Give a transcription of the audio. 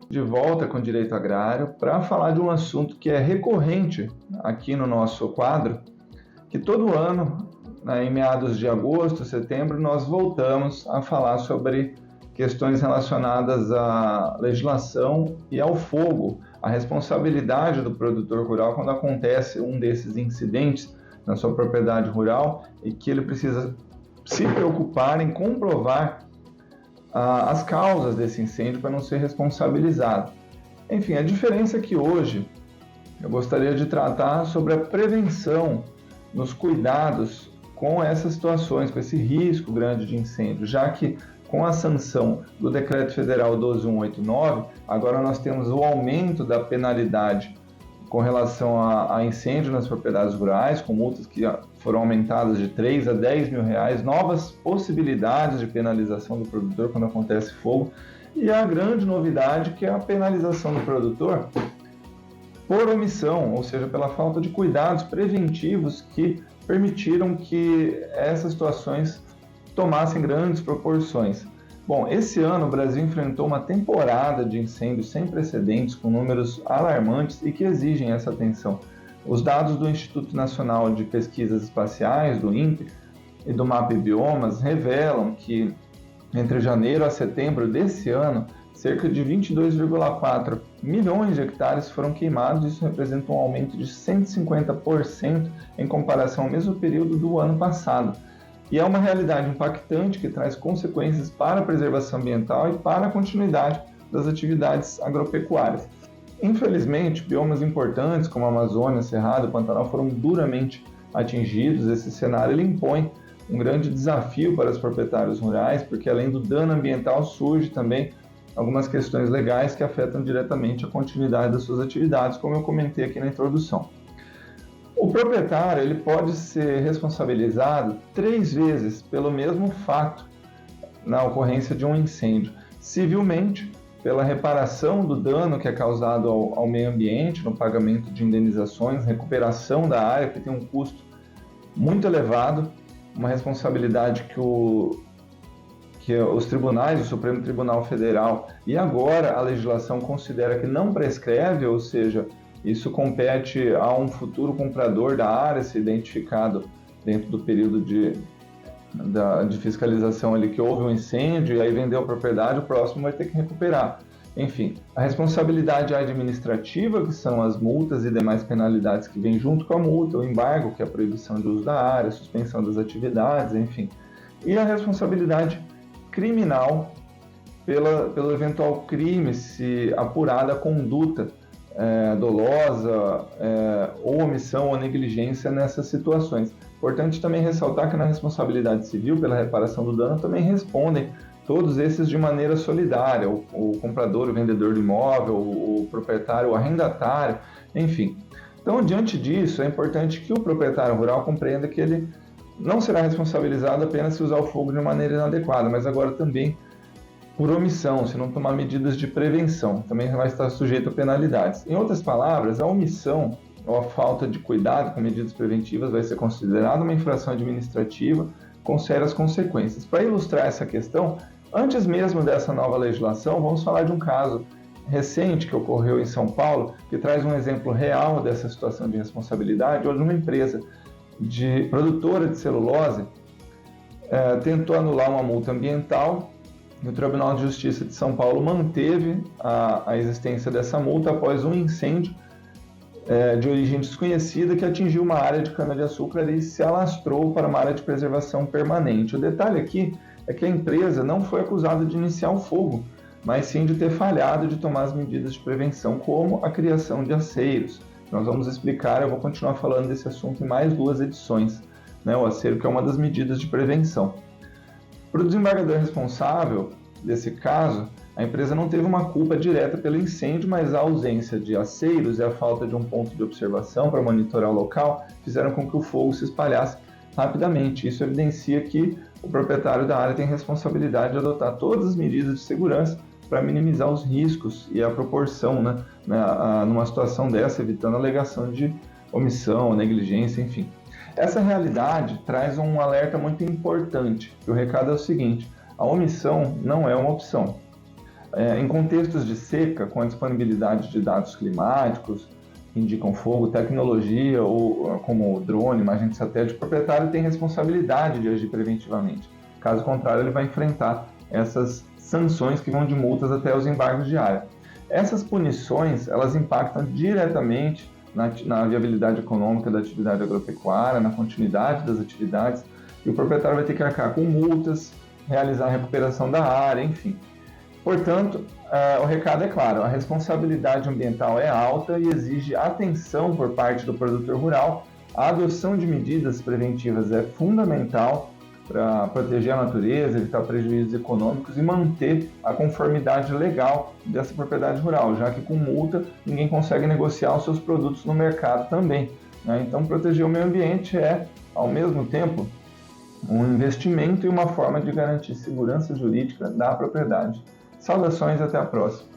de volta com o Direito Agrário para falar de um assunto que é recorrente aqui no nosso quadro, que todo ano, em meados de agosto, setembro, nós voltamos a falar sobre questões relacionadas à legislação e ao fogo, a responsabilidade do produtor rural quando acontece um desses incidentes na sua propriedade rural e que ele precisa se preocupar em comprovar as causas desse incêndio para não ser responsabilizado. Enfim, a diferença é que hoje eu gostaria de tratar sobre a prevenção nos cuidados com essas situações, com esse risco grande de incêndio, já que com a sanção do Decreto Federal 12189, agora nós temos o aumento da penalidade com relação a incêndio nas propriedades rurais, com multas que foram aumentadas de 3 a 10 mil reais, novas possibilidades de penalização do produtor quando acontece fogo, e a grande novidade que é a penalização do produtor por omissão, ou seja, pela falta de cuidados preventivos que permitiram que essas situações tomassem grandes proporções. Bom, esse ano o Brasil enfrentou uma temporada de incêndios sem precedentes, com números alarmantes e que exigem essa atenção. Os dados do Instituto Nacional de Pesquisas Espaciais, do INPE, e do MAP Biomas revelam que entre janeiro a setembro desse ano, cerca de 22,4 milhões de hectares foram queimados. Isso representa um aumento de 150% em comparação ao mesmo período do ano passado. E é uma realidade impactante que traz consequências para a preservação ambiental e para a continuidade das atividades agropecuárias. Infelizmente, biomas importantes como a Amazônia, Cerrado e Pantanal foram duramente atingidos. Esse cenário ele impõe um grande desafio para os proprietários rurais, porque além do dano ambiental surge também algumas questões legais que afetam diretamente a continuidade das suas atividades, como eu comentei aqui na introdução. O proprietário ele pode ser responsabilizado 3 vezes pelo mesmo fato na ocorrência de um incêndio. Civilmente, pela reparação do dano que é causado ao meio ambiente, no pagamento de indenizações, recuperação da área, que tem um custo muito elevado, uma responsabilidade que os tribunais, o Supremo Tribunal Federal e agora a legislação considera que não prescreve, ou seja, isso compete a um futuro comprador da área, se identificado dentro do período de fiscalização ali que houve um incêndio e aí vendeu a propriedade, o próximo vai ter que recuperar. Enfim, a responsabilidade administrativa, que são as multas e demais penalidades que vêm junto com a multa, o embargo, que é a proibição de uso da área, a suspensão das atividades, enfim. E a responsabilidade criminal pelo eventual crime, se apurada a conduta dolosa ou omissão ou negligência nessas situações. Importante também ressaltar que na responsabilidade civil pela reparação do dano também respondem todos esses de maneira solidária, o comprador, o vendedor do imóvel, o proprietário, o arrendatário, enfim. Então, diante disso, é importante que o proprietário rural compreenda que ele não será responsabilizado apenas se usar o fogo de maneira inadequada, mas agora também por omissão, se não tomar medidas de prevenção, também vai estar sujeito a penalidades. Em outras palavras, a omissão ou a falta de cuidado com medidas preventivas vai ser considerada uma infração administrativa com sérias consequências. Para ilustrar essa questão, antes mesmo dessa nova legislação, vamos falar de um caso recente que ocorreu em São Paulo, que traz um exemplo real dessa situação de responsabilidade, onde uma empresa produtora de celulose tentou anular uma multa ambiental. O Tribunal de Justiça de São Paulo manteve a existência dessa multa após um incêndio de origem desconhecida que atingiu uma área de cana-de-açúcar e se alastrou para uma área de preservação permanente. O detalhe aqui é que a empresa não foi acusada de iniciar o fogo, mas sim de ter falhado de tomar as medidas de prevenção, como a criação de aceiros. Nós vamos explicar, eu vou continuar falando desse assunto em mais 2 edições, o aceiro que é uma das medidas de prevenção. Para o desembargador responsável desse caso, a empresa não teve uma culpa direta pelo incêndio, mas a ausência de aceiros e a falta de um ponto de observação para monitorar o local fizeram com que o fogo se espalhasse rapidamente. Isso evidencia que o proprietário da área tem responsabilidade de adotar todas as medidas de segurança para minimizar os riscos e a proporção, numa situação dessa, evitando a alegação de omissão, negligência, enfim. Essa realidade traz um alerta muito importante, que o recado é o seguinte: a omissão não é uma opção. Em contextos de seca, com a disponibilidade de dados climáticos, que indicam fogo, tecnologia, ou como o drone, imagem de satélite, o proprietário tem responsabilidade de agir preventivamente. Caso contrário, ele vai enfrentar essas sanções que vão de multas até os embargos de área. Essas punições, elas impactam diretamente na viabilidade econômica da atividade agropecuária, na continuidade das atividades, e o proprietário vai ter que arcar com multas, realizar a recuperação da área, enfim. Portanto, o recado é claro, a responsabilidade ambiental é alta e exige atenção por parte do produtor rural. A adoção de medidas preventivas é fundamental para proteger a natureza, evitar prejuízos econômicos e manter a conformidade legal dessa propriedade rural, já que com multa ninguém consegue negociar os seus produtos no mercado também, né? Então, proteger o meio ambiente é, ao mesmo tempo, um investimento e uma forma de garantir segurança jurídica da propriedade. Saudações e até a próxima!